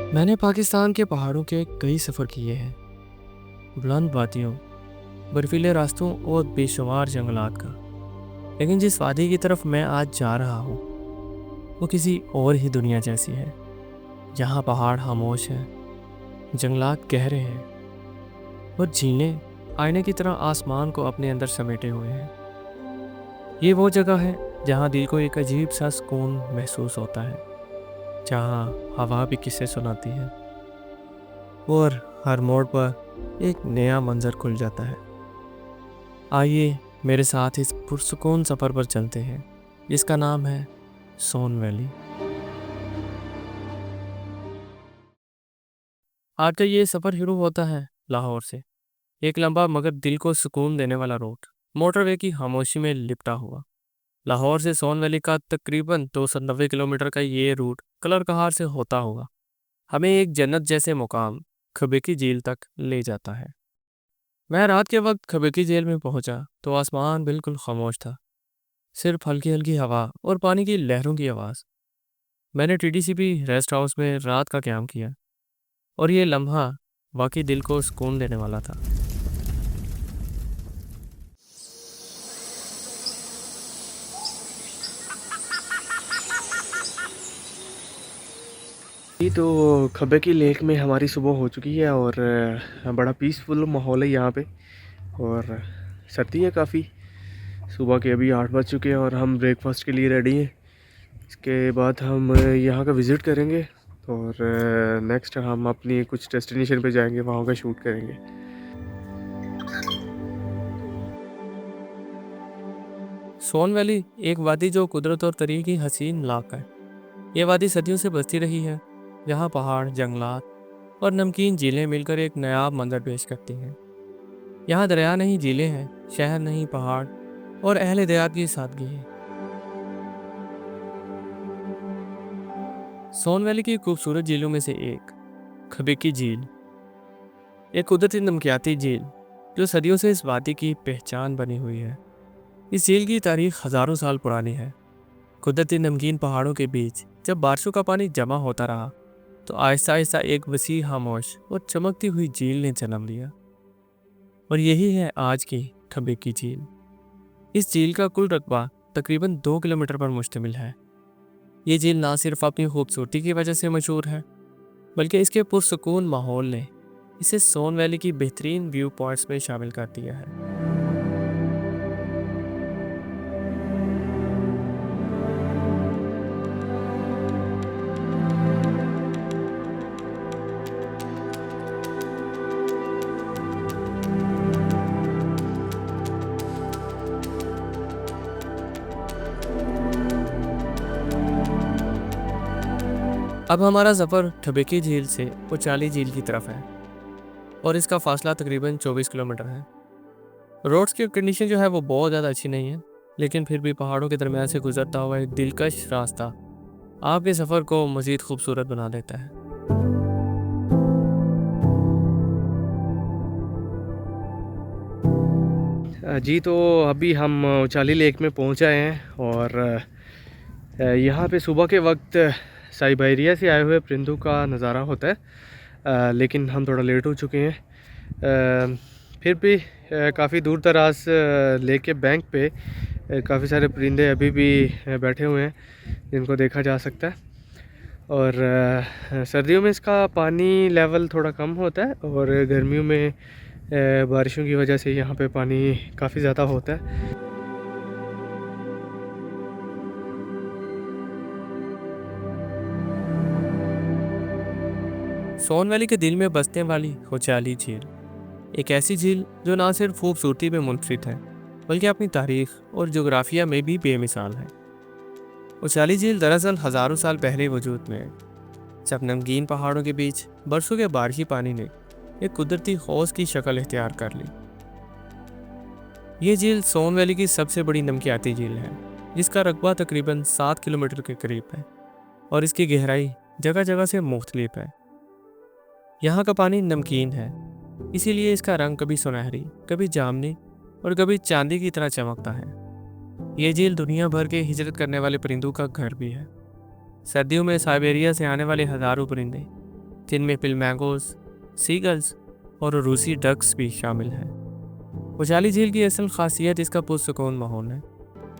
मैंने पाकिस्तान के पहाड़ों के कई सफ़र किए हैं। बुलंद वादियों, बर्फीले रास्तों और बेशुमार जंगलात का। लेकिन जिस वादी की तरफ मैं आज जा रहा हूँ वो किसी और ही दुनिया जैसी है। जहाँ पहाड़ खामोश हैं, जंगलात गहरे हैं और झीलें आईने की तरह आसमान को अपने अंदर समेटे हुए हैं। ये वो जगह है जहाँ दिल को एक अजीब सा सुकून महसूस होता है, जहाँ हवा भी किस्से सुनाती है और हर मोड़ पर एक नया मंजर खुल जाता है। आइए मेरे साथ इस पुरसुकून सफ़र पर चलते हैं जिसका नाम है सोन वैली। आज का ये सफ़र शुरू होता है लाहौर से। एक लंबा मगर दिल को सुकून देने वाला रोड मोटरवे की खामोशी में लिपटा हुआ। लाहौर से सोन वैली का तकरीबन 290 किलोमीटर का ये रूट कलर कहार से होता हुआ हमें एक जन्नत जैसे मुकाम खबे की झील तक ले जाता है। मैं रात के वक्त खबे की झील में पहुंचा तो आसमान बिल्कुल खामोश था। सिर्फ हल्की हल्की हवा और पानी की लहरों की आवाज़। मैंने टीडीसीपी रेस्ट हाउस में रात का क़याम किया और ये लम्हा वाकई दिल को सुकून देने वाला था। जी, तो खब्बे की लेक में हमारी सुबह हो चुकी है और बड़ा पीसफुल माहौल है यहाँ पे। और सर्दी है काफ़ी। सुबह के अभी 8 बज चुके हैं और हम ब्रेकफास्ट के लिए रेडी हैं। इसके बाद हम यहाँ का विज़िट करेंगे और नेक्स्ट हम अपनी कुछ डेस्टिनेशन पे जाएंगे, वहाँ का शूट करेंगे। सोन वैली एक वादी जो कुदरत और तरीके की हसीन लाक है। ये वादी सदियों से बसती रही है, जहाँ पहाड़, जंगलात और नमकीन झीलें मिलकर एक नायाब मंजर पेश करती हैं। यहाँ दरिया नहीं, झीलें हैं, शहर नहीं, पहाड़ और अहले दयात की सादगी है। सोन वैली की खूबसूरत झीलों में से एक खबे की झील, एक कुदरती नमकियाती झील जो सदियों से इस वादी की पहचान बनी हुई है। इस झील की तारीख हजारों साल पुरानी है। कुदरती नमकीन पहाड़ों के बीच जब बारिशों का पानी जमा होता रहा तो आहिस्ता आहिस्ता एक वसी, खामोश और चमकती हुई झील ने जन्म लिया। और यही है आज की खबे की झील। इस झील का कुल रकबा तकरीबन 2 किलोमीटर पर मुश्तमिल है। ये झील ना सिर्फ अपनी खूबसूरती की वजह से मशहूर है, बल्कि इसके पुरसुकून माहौल ने इसे सोन वैली की बेहतरीन व्यू पॉइंट्स में शामिल कर दिया है। अब हमारा सफ़र ठबेकी झील से उचाली झील की तरफ है और इसका फासला तकरीबन 24 किलोमीटर है। रोड्स की कंडीशन जो है वो बहुत ज़्यादा अच्छी नहीं है, लेकिन फिर भी पहाड़ों के दरमियान से गुजरता हुआ एक दिलकश रास्ता आपके सफ़र को मज़ीद खूबसूरत बना देता है। जी, तो अभी हम उचाली लेक में पहुँच आए हैं और यहाँ पे सुबह के वक्त साइबेरिया से आए हुए परिंदों का नज़ारा होता है। लेकिन हम थोड़ा लेट हो चुके हैं। फिर भी काफ़ी दूर दराज लेक के बैंक पे काफ़ी सारे परिंदे अभी भी बैठे हुए हैं जिनको देखा जा सकता है। और सर्दियों में इसका पानी लेवल थोड़ा कम होता है और गर्मियों में बारिशों की वजह से यहाँ पे पानी काफ़ी ज़्यादा होता है। सोन वैली के दिल में बसने वाली उचाली झील एक ऐसी झील जो ना सिर्फ खूबसूरती में मुनफरिद है, बल्कि अपनी तारीख और जोग्राफिया में भी बेमिसाल है। उचाली झील दरअसल हज़ारों साल पहले वजूद में है, जब नमकीन पहाड़ों के बीच बरसों के बारिशी पानी ने एक कुदरती हौज की शक्ल इख्तियार कर ली। ये झील सोन वैली की सबसे बड़ी नमकियाती झील है, जिसका रकबा तकरीबन 7 किलोमीटर के करीब है और इसकी गहराई जगह जगह से मुख्तलिफ है। यहाँ का पानी नमकीन है, इसीलिए इसका रंग कभी सुनहरी, कभी जामनी और कभी चांदी की तरह चमकता है। ये झील दुनिया भर के हिजरत करने वाले परिंदों का घर भी है। सर्दियों में साइबेरिया से आने वाले हज़ारों परिंदे जिनमें फ्लेमिंगोज, सीगल्स और रूसी डक्स भी शामिल हैं। उचाली झील की असल खासियत इसका पुरसुकून माहौल है।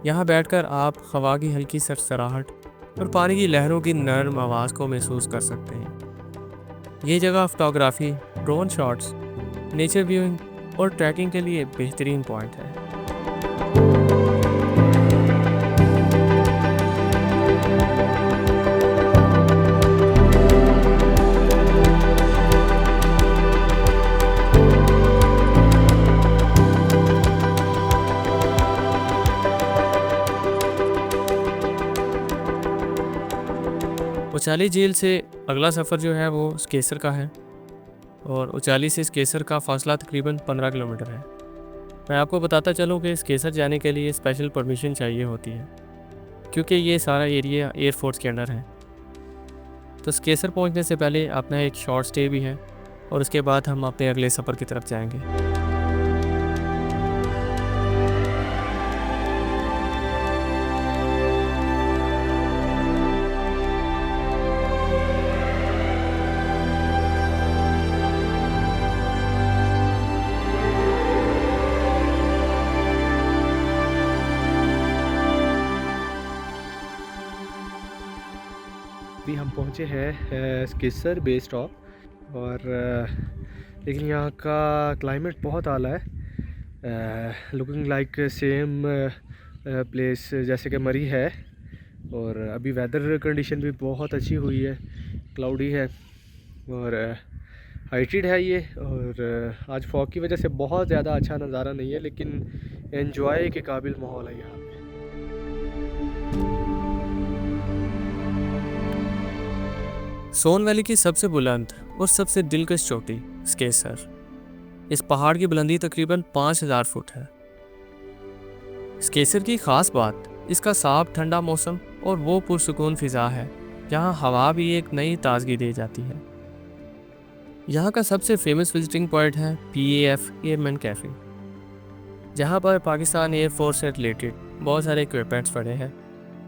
यहाँ बैठकर आप हवा की हल्की सरसराहट और पानी की लहरों की नरम आवाज़ को महसूस कर सकते हैं। ये जगह photography, drone shots, nature viewing और ट्रैकिंग के लिए बेहतरीन पॉइंट है। उचाली झील से अगला सफ़र जो है वो स्केसर का है और उचाली से स्केसर का फासला तकरीबन 15 किलोमीटर है। मैं आपको बताता चलूँ कि स्केसर जाने के लिए स्पेशल परमिशन चाहिए होती है क्योंकि ये सारा एरिया एयरफोर्स के अंडर है। तो स्केसर पहुंचने से पहले अपना एक शॉर्ट स्टे भी है और उसके बाद हम अपने अगले सफ़र की तरफ जाएंगे। अभी हम पहुँचे हैं स्केसर बेस स्टॉप और लेकिन यहाँ का क्लाइमेट बहुत आला है, लुकिंग लाइक सेम प्लेस जैसे कि मरी है। और अभी वेदर कंडीशन भी बहुत अच्छी हुई है, क्लाउडी है और हाइटेड है ये। और आज फॉग की वजह से बहुत ज़्यादा अच्छा नज़ारा नहीं है, लेकिन एंजॉय के काबिल माहौल है यहाँ पे। सोन वैली की सबसे बुलंद और सबसे दिलकश चोटी स्केसर। इस पहाड़ की बुलंदी तकरीबन 5000 फुट है। स्केसर की खास बात इसका साफ ठंडा मौसम और वो पुरसुकून फिजा है जहाँ हवा भी एक नई ताजगी दे जाती है। यहाँ का सबसे फेमस विजिटिंग पॉइंट है PAF एयरमैन कैफ़े, जहाँ पर पाकिस्तान एयरफोर्स से रिलेटेड बहुत सारे इक्विपमेंट्स पड़े हैं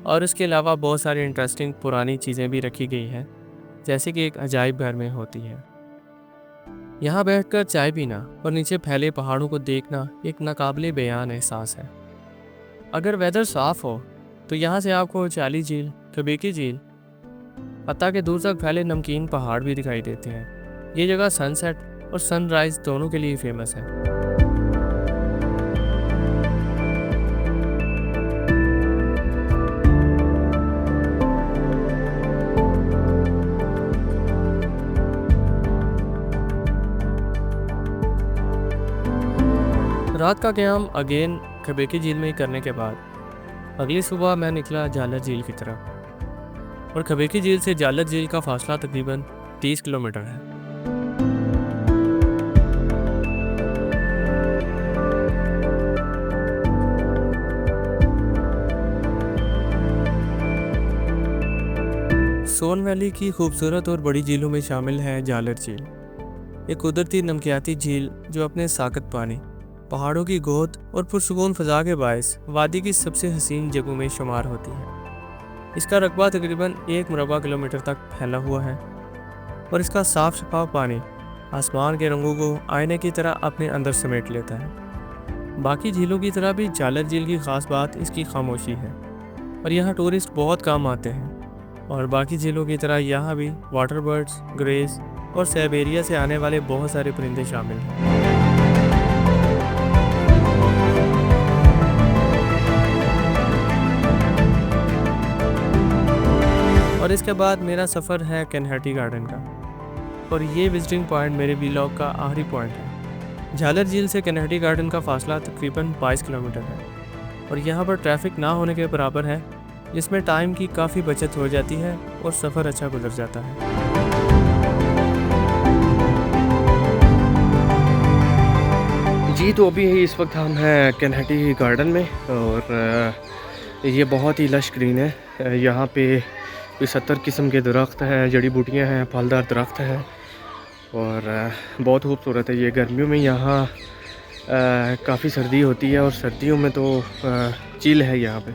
और इसके अलावा बहुत सारी इंटरेस्टिंग पुरानी चीज़ें भी रखी गई हैं, जैसे कि एक अजायब घर में होती है। यहाँ बैठकर चाय पीना और नीचे फैले पहाड़ों को देखना एक नाकाबिले बयान एहसास है। अगर वेदर साफ़ हो तो यहाँ से आपको उचाली झील, खबेकी झील, हत्ता के दूर तक फैले नमकीन पहाड़ भी दिखाई देते हैं। ये जगह सनसेट और सनराइज़ दोनों के लिए फेमस है। रात का क़याम अगेन खबेकी झील में ही करने के बाद अगली सुबह मैं निकला जालर झील की तरफ और खबेकी झील से जालर झील का फासला तकरीबन 30 किलोमीटर है। सोन वैली की खूबसूरत और बड़ी झीलों में शामिल है जालर झील, एक कुदरती नमकियाती झील जो अपने साकत पानी, पहाड़ों की गोद और पुरसुकून फ़ज़ा के बायस वादी की सबसे हसीन जगहों में शुमार होती है। इसका रकबा तकरीबन 1 मुरबा किलोमीटर तक फैला हुआ है और इसका साफ शफाफ पानी आसमान के रंगों को आईने की तरह अपने अंदर समेट लेता है। बाकी झीलों की तरह भी जालर झील की ख़ास बात इसकी खामोशी है और यहाँ टूरिस्ट बहुत कम आते हैं और बाकी झीलों की तरह यहाँ भी वाटर बर्ड्स, ग्रेस और साइबेरिया से आने वाले बहुत सारे परिंदे शामिल हैं। और इसके बाद मेरा सफ़र है कैनहटी गार्डन का और ये विजिटिंग पॉइंट मेरे व्लॉग का आखिरी पॉइंट है। जालर झील से कैनहटी गार्डन का फासला तकरीबन 22 किलोमीटर है और यहाँ पर ट्रैफिक ना होने के बराबर है, जिसमें टाइम की काफ़ी बचत हो जाती है और सफ़र अच्छा गुजर जाता है। जी तो अभी इस वक्त हम हैं कैनहटी गार्डन में और ये बहुत ही लश ग्रीन है। यहाँ पे कोई 70 किस्म के दरख्त हैं, जड़ी बूटियाँ हैं, फलदार दरख्त हैं और बहुत खूबसूरत है। ये गर्मियों में यहाँ काफ़ी सर्दी होती है और सर्दियों में तो चिल है यहाँ पे।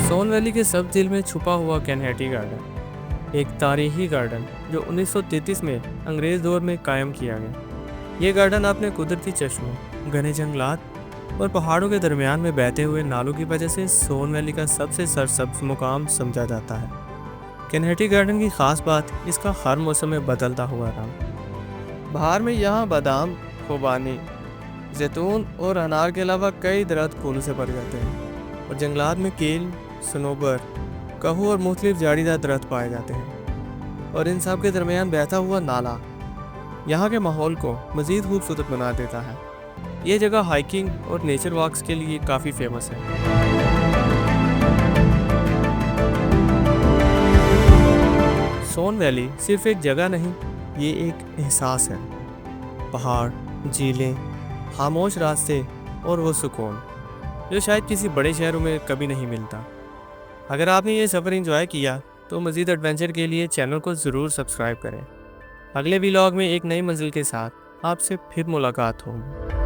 सोन वैली के सब दिल में छुपा हुआ कैनहेटी गार्डन, एक तारीखी गार्डन जो 1933 में अंग्रेज दौर में कायम किया गया। ये गार्डन अपने कुदरती चश्मों, घने जंगलात और पहाड़ों के दरमियान में बहते हुए नालों की वजह से सोन वैली का सबसे सरसब्ज मुकाम समझा जाता है। कैनहेटी गार्डन की खास बात इसका हर मौसम में बदलता हुआ रंग। बहार में यहाँ बादाम, खुबानी, जैतून और अनार के अलावा कई दरख्त फूलों से भर जाते हैं और जंगलात में केल, सनोबर, कहू और मुख्तलिफ झाड़ीदार दरख्त पाए जाते हैं। और इन सब के दरमियान बहता हुआ नाला यहाँ के माहौल को मज़ीद खूबसूरत बना देता है। ये जगह हाइकिंग और नेचर वॉक्स के लिए काफ़ी फेमस है। सोन वैली सिर्फ एक जगह नहीं, ये एक एहसास है। पहाड़, झीलें, खामोश रास्ते और वो सुकून जो शायद किसी बड़े शहरों में कभी नहीं मिलता। अगर आपने ये सफ़र एंजॉय किया तो मज़ीद एडवेंचर के लिए चैनल को ज़रूर सब्सक्राइब करें। अगले व्लॉग में एक नई मंजिल के साथ आपसे फिर मुलाकात होगी।